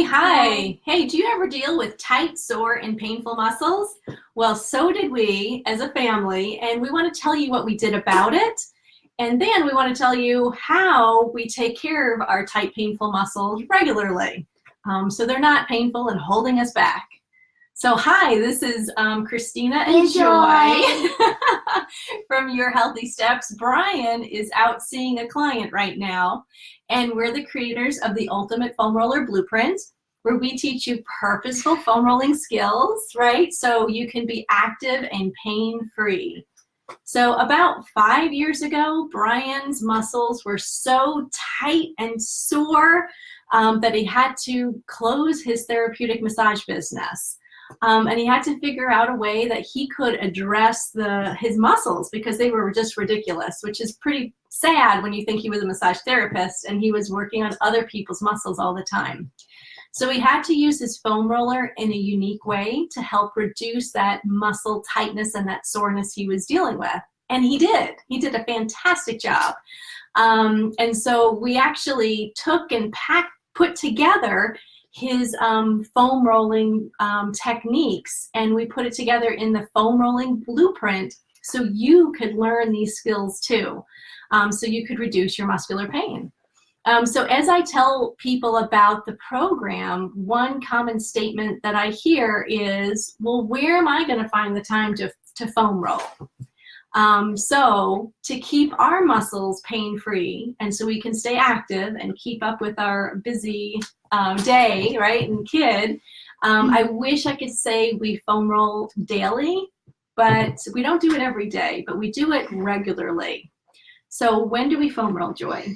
Hi. Hey, do you ever deal with tight, sore, and painful muscles? Well, so did we as a family, and we want to tell you what we did about it. And then we want to tell you how we take care of our tight, painful muscles regularly, so they're not painful and holding us back. So hi, this is Christina and Joy from Your Healthy Steps. Brian is out seeing a client right now, and we're the creators of the Ultimate Foam Roller Blueprint, where we teach you purposeful foam rolling skills, right? So you can be active and pain-free. So about 5 years ago, Brian's muscles were so tight and sore that he had to close his therapeutic massage business. And he had to figure out a way that he could address his muscles because they were just ridiculous, which is pretty sad when you think he was a massage therapist and he was working on other people's muscles all the time. So he had to use his foam roller in a unique way to help reduce that muscle tightness and that soreness he was dealing with. And he did. He did a fantastic job. And so we actually took and put together his foam rolling techniques, and we put it together in the foam rolling blueprint so you could learn these skills too, so you could reduce your muscular pain. So as I tell people about the program, one common statement that I hear is, well, where am I going to find the time to foam roll? So to keep our muscles pain-free and so we can stay active and keep up with our busy day, right, and kid, I wish I could say we foam roll daily, but we don't do it every day, but we do it regularly. So when do we foam roll, Joy?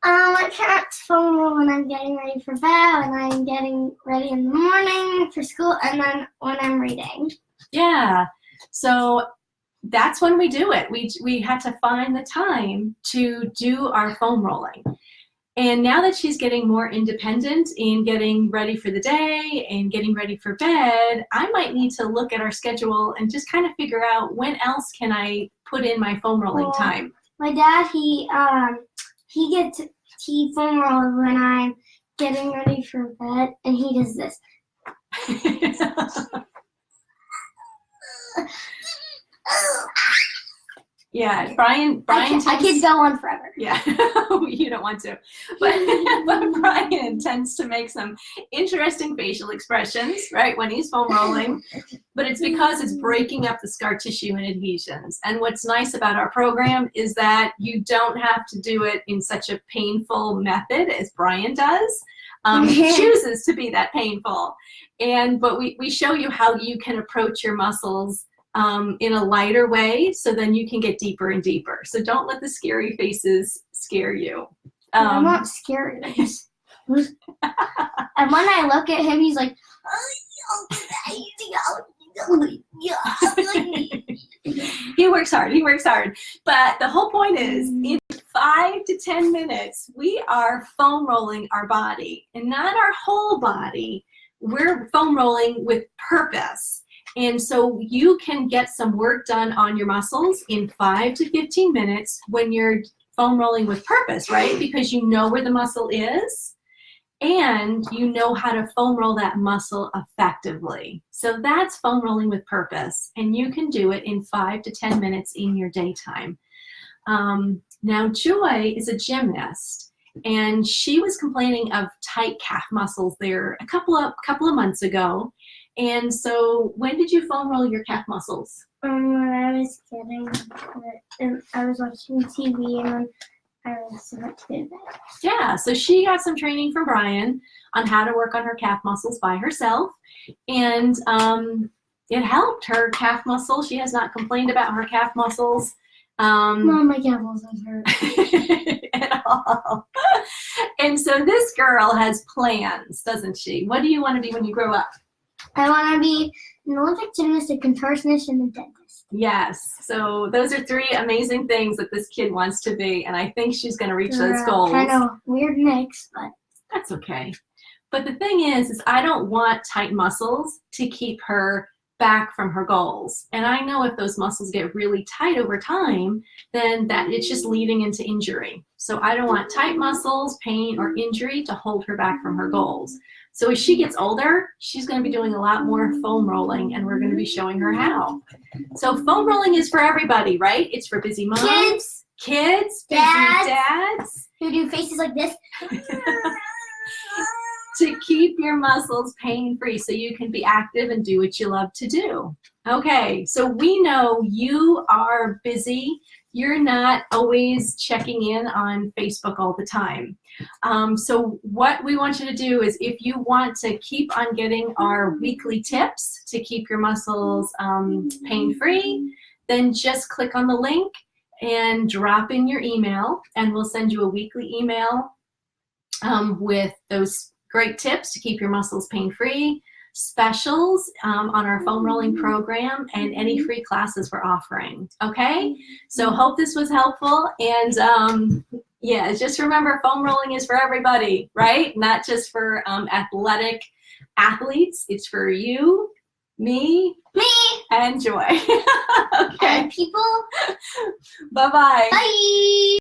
My parents foam roll when I'm getting ready for bed, when I'm getting ready in the morning for school, and then when I'm reading. Yeah, so that's when we do it. We had to find the time to do our foam rolling. And now that she's getting more independent in getting ready for the day and getting ready for bed, I might need to look at our schedule and just kind of figure out when else can I put in my foam rolling time. My dad, he foam rolls when I'm getting ready for bed, and he does this. Yeah, Brian I could go on forever. Yeah, you don't want to. But Brian tends to make some interesting facial expressions, right, when he's foam rolling. But it's because it's breaking up the scar tissue and adhesions. And what's nice about our program is that you don't have to do it in such a painful method as Brian does. He chooses to be that painful. But we show you how you can approach your muscles in a lighter way, so then you can get deeper and deeper. So don't let the scary faces scare you. I'm not scared. And when I look at him, he's like, he works hard. But the whole point is, in 5 to 10 minutes, we are foam rolling our body, and not our whole body. We're foam rolling with purpose. And so you can get some work done on your muscles in 5 to 15 minutes when you're foam rolling with purpose, right? Because you know where the muscle is and you know how to foam roll that muscle effectively. So that's foam rolling with purpose, and you can do it in 5 to 10 minutes in your daytime. Now Joy is a gymnast, and she was complaining of tight calf muscles there a couple of months ago. And so when did you foam roll your calf muscles? When I was watching TV, and then I was about to bed. Yeah, so she got some training from Brian on how to work on her calf muscles by herself. And it helped her calf muscles. She has not complained about her calf muscles. Mom, my calf muscles hurt. At all. And so this girl has plans, doesn't she? What do you want to be when you grow up? I want to be an Olympic gymnast, a contortionist, and a dentist. Yes. So those are 3 amazing things that this kid wants to be, and I think she's going to reach those goals. Kind of weird mix, but that's okay. But the thing is I don't want tight muscles to keep her back from her goals. And I know if those muscles get really tight over time, then it's just leading into injury. So I don't want tight muscles, pain, or injury to hold her back from her goals. So as she gets older, she's going to be doing a lot more foam rolling, and we're going to be showing her how. So foam rolling is for everybody, right? It's for busy moms, kids, busy dads. Who do faces like this? To keep your muscles pain-free so you can be active and do what you love to do. Okay, so we know you are busy. You're not always checking in on Facebook all the time. So what we want you to do is, if you want to keep on getting our weekly tips to keep your muscles pain-free, then just click on the link and drop in your email, and we'll send you a weekly email with those great tips to keep your muscles pain-free, specials on our foam rolling program, and any free classes we're offering. Okay, so hope this was helpful, and yeah, just remember, foam rolling is for everybody, right? Not just for athletic athletes. It's for you, me, and Joy. Okay. And people. Bye-bye. Bye.